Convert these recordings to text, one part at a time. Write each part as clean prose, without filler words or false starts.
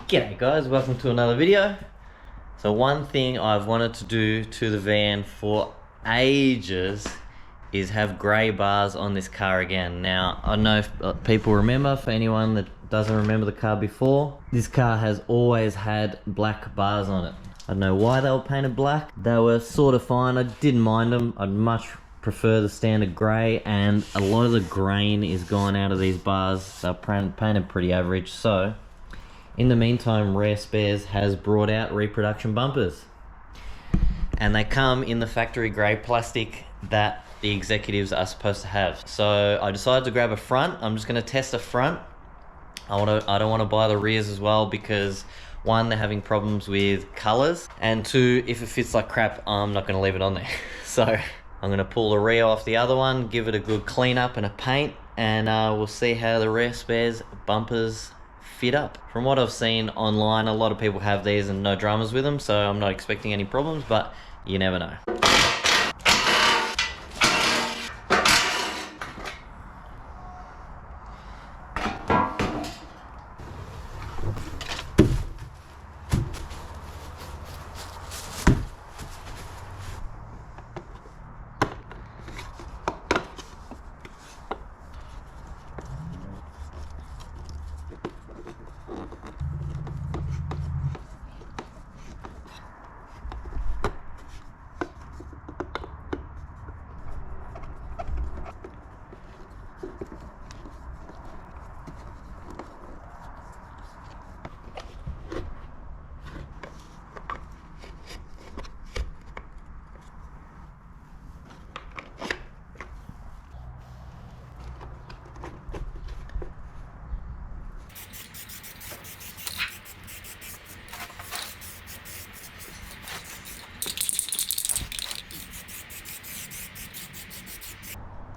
G'day guys, welcome to another video. So one thing I've wanted to do to the van for ages is have grey bars on this car again. Now, I don't know if people remember, for anyone that doesn't remember the car before, this car has always had black bars on it. I don't know why they were painted black. They were sort of fine, I didn't mind them. I'd much prefer the standard grey, and a lot of the grain is gone out of these bars. They're painted pretty average, so in the meantime, Rare Spares has brought out reproduction bumpers. And they come in the factory grey plastic that the executives are supposed to have. So I decided to grab a front. I'm just gonna test a front. I don't wanna buy the rears as well because one, they're having problems with colors, and two, if it fits like crap, I'm not gonna leave it on there. So I'm gonna pull the rear off the other one, give it a good clean up and a paint, and we'll see how the Rare Spares bumpers fit up. From what I've seen online, a lot of people have these and no dramas with them, so I'm not expecting any problems, but you never know.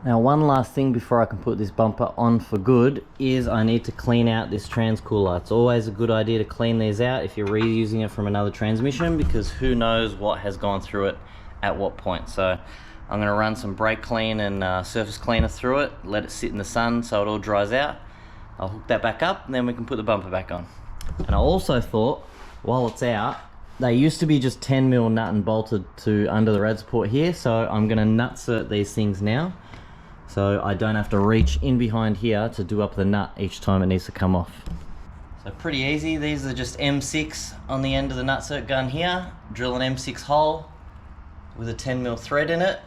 Now, one last thing before I can put this bumper on for good is I need to clean out this trans cooler. It's always a good idea to clean these out if you're reusing it from another transmission, because who knows what has gone through it at what point. So I'm going to run some brake clean and surface cleaner through it, let it sit in the sun so it all dries out. I'll hook that back up and then we can put the bumper back on. And I also thought, while it's out, they used to be just 10mm nut and bolted to under the rad support here, so I'm going to nutsert these things now, so I don't have to reach in behind here to do up the nut each time it needs to come off. So pretty easy. These are just M6 on the end of the nutsert gun here. Drill an M6 hole with a 10mm thread in it.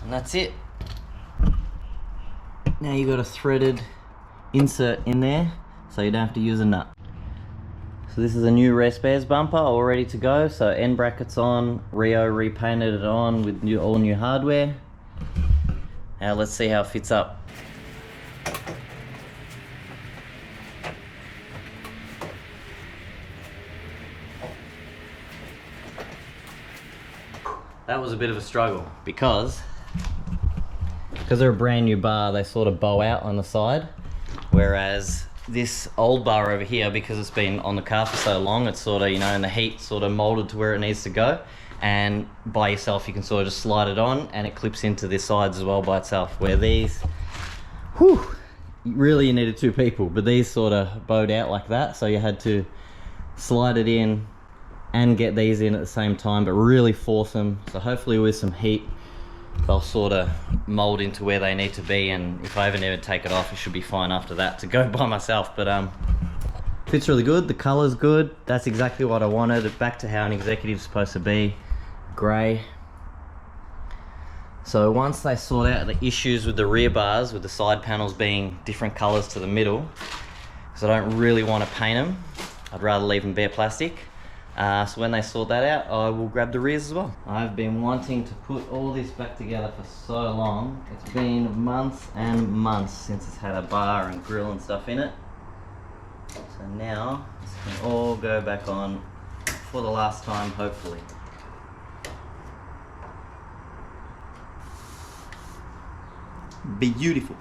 And that's it. Now you've got a threaded insert in there, so you don't have to use a nut. So this is a new Rare Spares bumper, all ready to go. So end brackets on, Rio repainted it on with all new hardware. Now let's see how it fits up. That was a bit of a struggle because they're a brand new bar, they sort of bow out on the side, whereas this old bar over here, because it's been on the car for so long, it's sort of, you know, in the heat, sort of molded to where it needs to go, and by yourself you can sort of just slide it on and it clips into the sides as well by itself, where these, whew, really you needed two people, but these sort of bowed out like that, so you had to slide it in and get these in at the same time, but really force them. So hopefully with some heat they'll sort of mold into where they need to be, and if I ever need to take it off, it should be fine after that to go by myself. But fits really good, the color's good, that's exactly what I wanted. Back to how an executive's supposed to be, grey. So once they sort out the issues with the rear bars, with the side panels being different colors to the middle, because I don't really want to paint them, I'd rather leave them bare plastic. So when they sort that out, I will grab the rears as well. I've been wanting to put all this back together for so long. It's been months and months since it's had a bar and grill and stuff in it. So now this can all go back on for the last time, hopefully. Beautiful.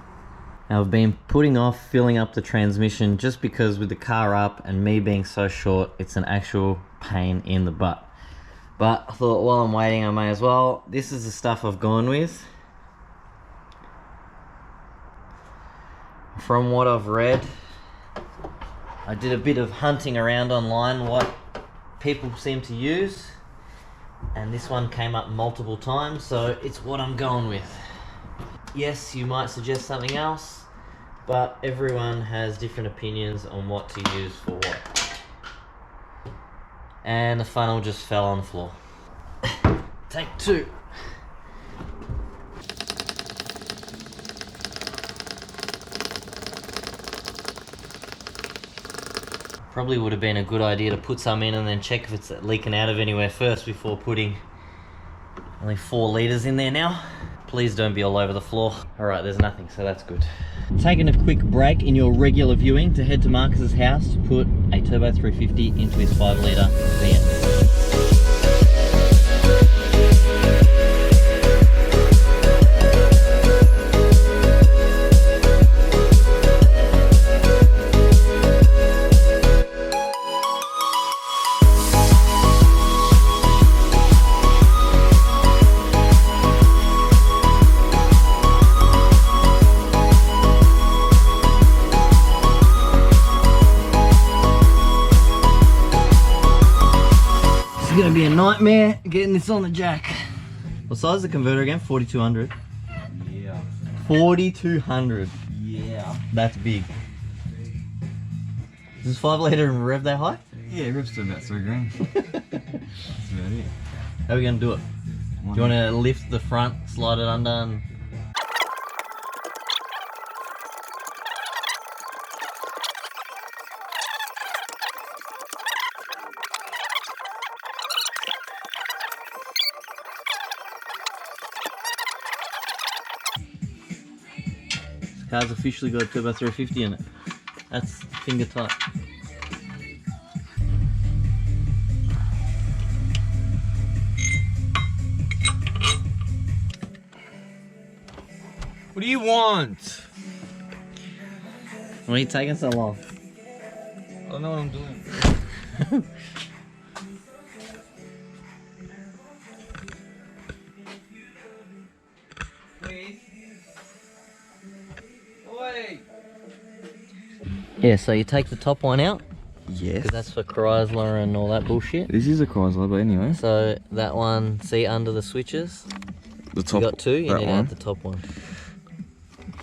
Now, I've been putting off filling up the transmission just because with the car up and me being so short, it's an actual pain in the butt. But I thought while I'm waiting I may as well. This is the stuff I've gone with. From what I've read, I did a bit of hunting around online what people seem to use, and this one came up multiple times, so it's what I'm going with. Yes, you might suggest something else, but everyone has different opinions on what to use for what. And the funnel just fell on the floor. Take two. Probably would have been a good idea to put some in and then check if it's leaking out of anywhere first before putting only 4 litres in there now. Please don't be all over the floor. All right, there's nothing, so that's good. Taking a quick break in your regular viewing to head to Marcus's house to put a Turbo 350 into his 5 litre VN. It's gonna be a nightmare getting this on the jack. What size is the converter again? 4200? Yeah. 4200. Yeah. That's big. Is this 5 litre and rev that high? Yeah, it rips to about 3 grand. That's about it. How are we gonna do it? Do you wanna lift the front, slide it under and... This car's officially got a Turbo 350 in it. That's finger tight. What do you want? Why are you taking so long? I don't know what I'm doing. Please. Wait. Yeah, so you take the top one out, Yes. because that's for Chrysler and all that bullshit. This is a Chrysler, but anyway. So that one, see under the switches? The top. You got 2, you that need to one. add the top one.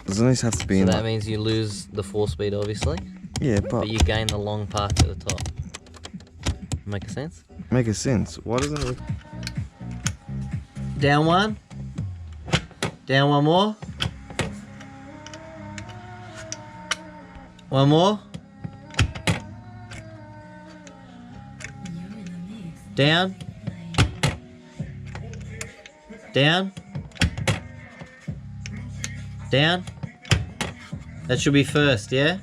Doesn't this have to be So in that like... means you lose the 4-speed obviously, Yeah, but you gain the long park at the top. Make sense? Make a sense. Why doesn't it... Down one. Down one more. One more. Down. Down. Down. That should be first, yeah?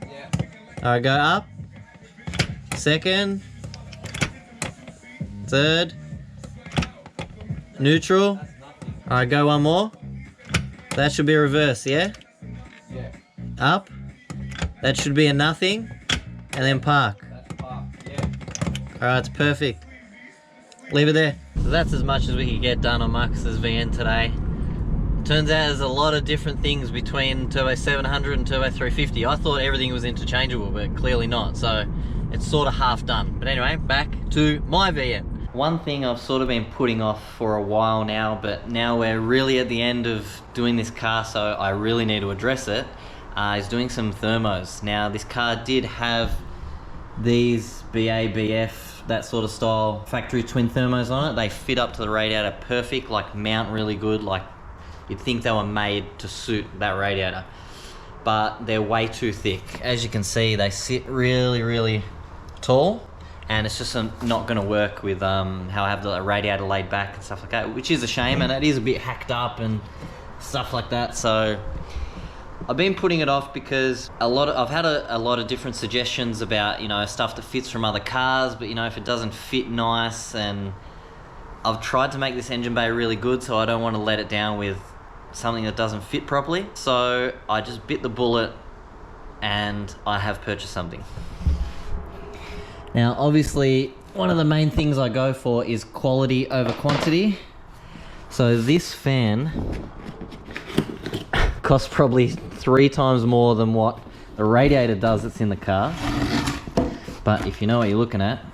Yeah. Alright, go up. Second. Third. Neutral. Alright, go one more. That should be reverse, yeah? Yeah. Up. That should be a nothing. And then park. That's park. Yeah. Alright, it's perfect. Leave it there. So that's as much as we could get done on Marcus's VN today. Turns out there's a lot of different things between Turbo 700 and Turbo 350. I thought everything was interchangeable, but clearly not. So it's sort of half done. But anyway, back to my VN. One thing I've sort of been putting off for a while now, but now we're really at the end of doing this car, so I really need to address it, is doing some thermos. Now this car did have these BABF, that sort of style factory twin thermos on it. They fit up to the radiator perfect, like mount really good, like you'd think they were made to suit that radiator, but they're way too thick. As you can see, they sit really, really tall, and it's just not gonna work with how I have the radiator laid back and stuff like that, which is a shame, and it is a bit hacked up and stuff like that. So I've been putting it off because I've had a lot of different suggestions about, you know, stuff that fits from other cars, but you know, if it doesn't fit nice, and I've tried to make this engine bay really good, so I don't want to let it down with something that doesn't fit properly. So I just bit the bullet and I have purchased something. Now obviously one of the main things I go for is quality over quantity. So this fan costs probably 3 times more than what the radiator does that's in the car. But if you know what you're looking at,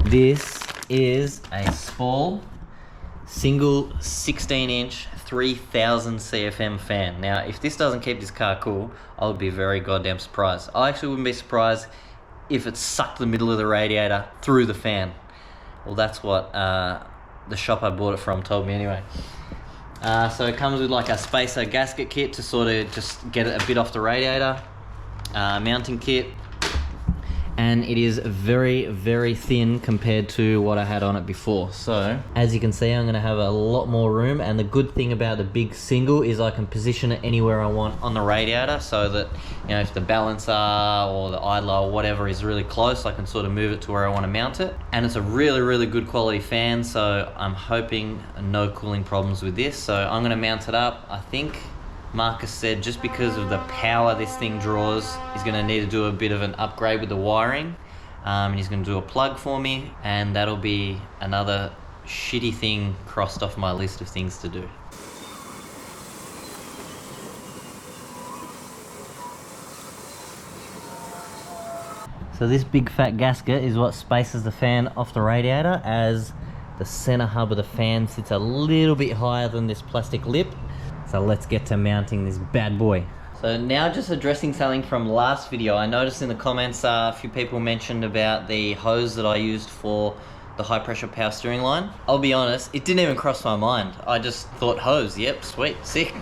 this is a Spall single 16-inch 3000 CFM fan. Now if this doesn't keep this car cool, I would be very goddamn surprised. I actually wouldn't be surprised if it sucked the middle of the radiator through the fan. Well, that's what the shop I bought it from told me anyway. So it comes with like a spacer gasket kit to sort of just get it a bit off the radiator, mounting kit, and it is very, very thin compared to what I had on it before. So as you can see, I'm gonna have a lot more room, and the good thing about the big single is I can position it anywhere I want on the radiator, so that, you know, if the balancer or the idler or whatever is really close, I can sort of move it to where I want to mount it. And it's a really, really good quality fan, so I'm hoping no cooling problems with this. So I'm gonna mount it up. I think Marcus said just because of the power this thing draws, he's going to need to do a bit of an upgrade with the wiring. And he's going to do a plug for me, and that'll be another shitty thing crossed off my list of things to do. So this big fat gasket is what spaces the fan off the radiator, as the center hub of the fan sits a little bit higher than this plastic lip. So let's get to mounting this bad boy. So now just addressing something from last video, I noticed in the comments a few people mentioned about the hose that I used for the high pressure power steering line. I'll be honest, it didn't even cross my mind. I just thought hose, yep, sweet, sick.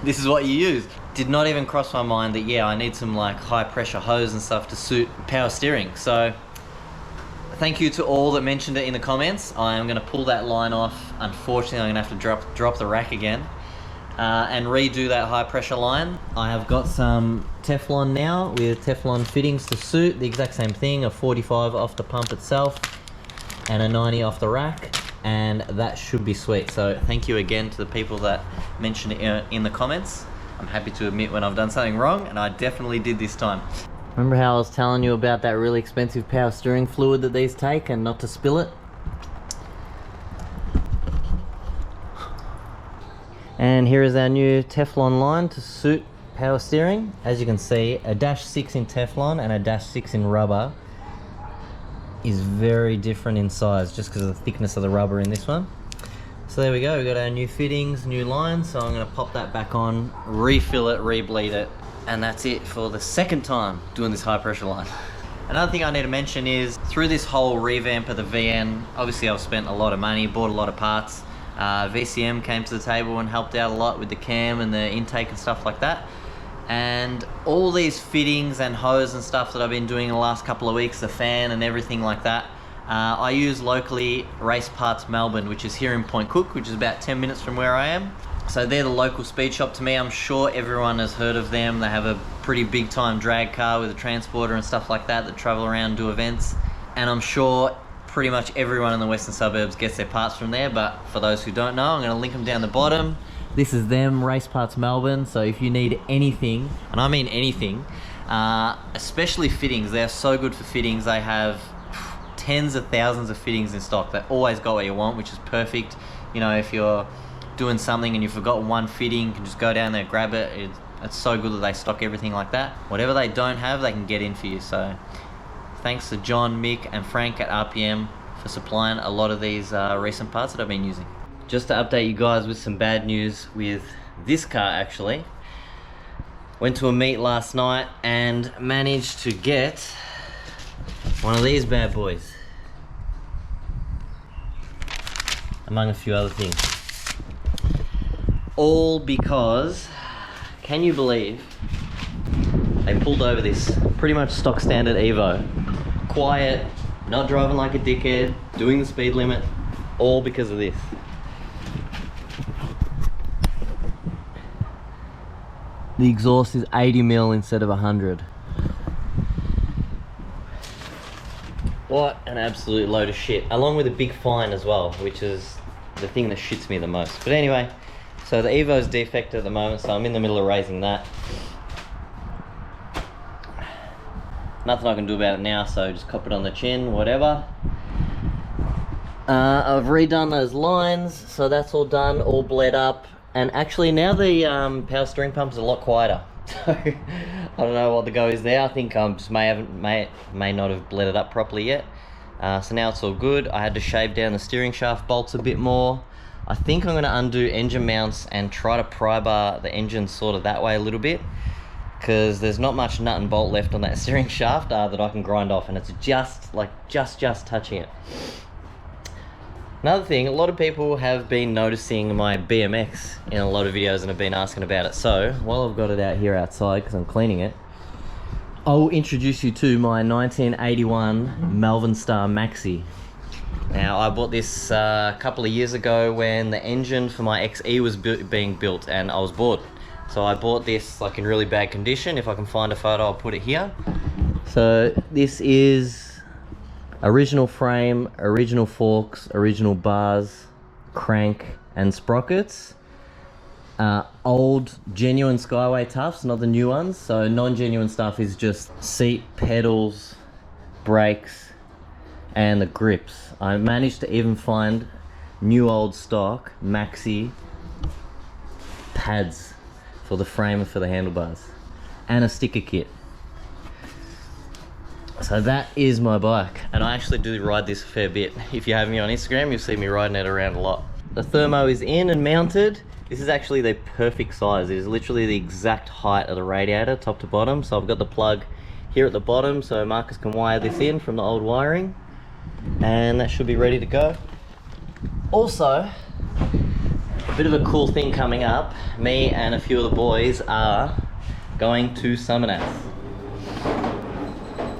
This is what you use. Did not even cross my mind that, yeah, I need some like high pressure hose and stuff to suit power steering. So thank you to all that mentioned it in the comments. I am gonna pull that line off. Unfortunately, I'm gonna have to drop the rack again. And redo that high pressure line. I have got some Teflon now with Teflon fittings to suit the exact same thing, a 45 off the pump itself and a 90 off the rack, and that should be sweet. So thank you again to the people that mentioned it in the comments. I'm happy to admit when I've done something wrong, and I definitely did this time. Remember how I was telling you about that really expensive power steering fluid that these take and not to spill it? And here is our new Teflon line to suit power steering. As you can see, a -6 in Teflon and a -6 in rubber is very different in size just because of the thickness of the rubber in this one. So there we go, we've got our new fittings, new line. So I'm gonna pop that back on, refill it, re-bleed it, and that's it for the second time doing this high pressure line. Another thing I need to mention is, through this whole revamp of the VN, obviously I've spent a lot of money, bought a lot of parts. VCM came to the table and helped out a lot with the cam and the intake and stuff like that. And all these fittings and hose and stuff that I've been doing in the last couple of weeks, the fan and everything like that, I use locally Race Parts Melbourne, which is here in Point Cook, which is about 10 minutes from where I am. So they're the local speed shop to me. I'm sure everyone has heard of them. They have a pretty big time drag car with a transporter and stuff like that travel around and do events. And I'm sure pretty much everyone in the western suburbs gets their parts from there, but for those who don't know, I'm going to link them down the bottom. This is them, Race Parts Melbourne. So if you need anything, and I mean anything, especially fittings, they're so good for fittings. They have tens of thousands of fittings in stock. They always got what you want, which is perfect. You know, if you're doing something and you forgot one fitting, you can just go down there, grab it. It's so good that they stock everything like that. Whatever they don't have, they can get in for you. So thanks to John, Mick and Frank at RPM for supplying a lot of these recent parts that I've been using. Just to update you guys with some bad news with this car actually. Went to a meet last night and managed to get one of these bad boys, among a few other things. All because, can you believe, they pulled over this pretty much stock standard Evo. Quiet, not driving like a dickhead, doing the speed limit, all because of this. The exhaust is 80mm instead of 100. What an absolute load of shit. Along with a big fine as well, which is the thing that shits me the most. But anyway, So the Evo's defected at the moment, so I'm in the middle of raising that. Nothing I can do about it now, so just cop it on the chin, whatever. I've redone those lines, so that's all done, all bled up. And actually now the power steering pump is a lot quieter. So I don't know what the go is there. I think I just may not have bled it up properly yet. So now it's all good. I had to shave down the steering shaft bolts a bit more. I think I'm going to undo engine mounts and try to pry bar the engine sort of that way a little bit, because there's not much nut and bolt left on that steering shaft that I can grind off, and it's just touching it. Another thing, a lot of people have been noticing my BMX in a lot of videos and have been asking about it. So while I've got it out here outside because I'm cleaning it, I'll introduce you to my 1981 Melvin Star Maxi. Now I bought this a couple of years ago when the engine for my XE was being built and I was bored. So I bought this like in really bad condition. If I can find a photo, I'll put it here. So this is original frame, original forks, original bars, crank and sprockets. Old genuine Skyway Tufts, not the new ones. So non-genuine stuff is just seat, pedals, brakes and the grips. I managed to even find new old stock Maxi pads for the frame and for the handlebars and a sticker kit. So that is my bike, and I actually do ride this a fair bit. If you have me on Instagram, you'll see me riding it around a lot. The thermo is in and mounted. This is actually the perfect size. It is literally the exact height of the radiator, top to bottom. So I've got the plug here at the bottom, so Marcus can wire this in from the old wiring, and that should be ready to go. Also, a bit of a cool thing coming up. Me and a few of the boys are going to Summonats.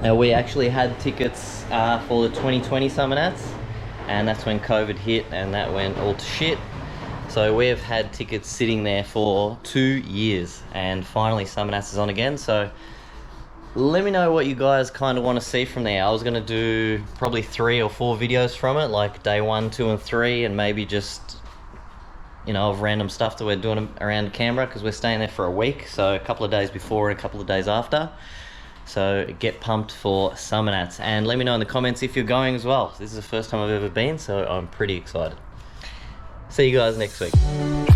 Now we actually had tickets for the 2020 Summonats, and that's when COVID hit and that went all to shit. So we have had tickets sitting there for 2 years, and finally Summonats is on again. So let me know what you guys kind of want to see from there. I was going to do probably 3 or 4 videos from it, like day 1, 2 and 3, and maybe just, you know, of random stuff that we're doing around Canberra, because we're staying there for a week, so a couple of days before and a couple of days after. So get pumped for Summonats, and let me know in the comments if you're going as well. This is the first time I've ever been, so I'm pretty excited. See you guys next week.